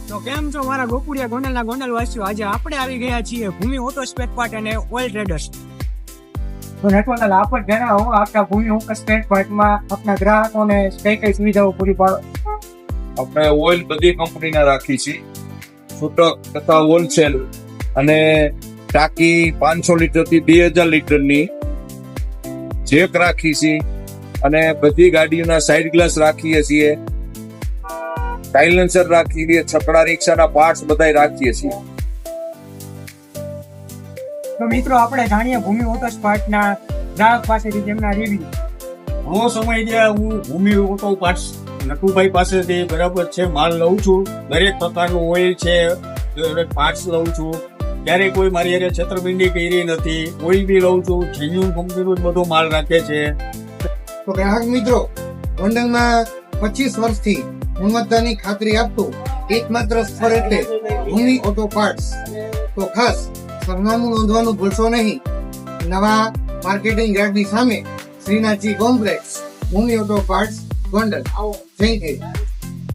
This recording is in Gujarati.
તો કેમ છો મારા ગોકુડિયા ગોંડલના ગોંડલ વાસીઓ? આજે આપણે આવી ગયા છીએ ભૂમિ ઓટો સ્પેર પાર્ટ અને ઓઇલ ટ્રેડર્સ. તો નેટવર્ક આપણે જણાવો આપણા ભૂમિ ઓટો સ્પેર પાર્ટમાં આપણા ગ્રાહકોને કઈ કઈ સુવિધાઓ પૂરી પાડો. આપણે ઓઇલ બધી કંપનીના રાખી છીએ, છૂટક તથા હોલસેલ, અને ટાંકી 500 લીટરથી 2000 લીટરની જેક રાખી છીએ, અને બધી ગાડીઓના સાઈડ ગ્લાસ રાખીએ છીએ, સાયલેન્સર રાખીએ છીએ, છકડા રિક્ષાના પાર્ટ્સ બધા રાખીએ છીએ. તો મિત્રો આપણે જાણીએ ભૂમિ ઓટો પાર્ટના ગ્રાહક પાસેથી તેમના રિવ્યુ. ઘણો સમય થયા હું ભૂમિ ઓટો પાર્ટ્સ નટુભાઈ પાસેથી બરાબર છે માલ લઉં છું. દરેક પ્રકારનું ઓઇલ છે, પાર્ટ્સ લઉં છું. ક્યારેય કોઈ મારી હારે છેતરપિંડી કરી નથી. ઓઇલ બી લઉં છું, જેન્યુન કંપનીનો જ બધો માલ રાખે છે. તો ગ્રાહક મિત્રો, ગોંડલમાં 25 વર્ષથી ગુણવત્તાની ખાતરી આપતું એકમાત્ર સ્થળ એટલે ભૂમિ ઓટો પાર્ટ્સ. તો ખાસ સરનામું નોંધવાનું ભૂલશો નહીં. નવા માર્કેટિંગ યાર્ડની સામે Shrinathji complex, Bhumi auto parts, Gondal. Thank you.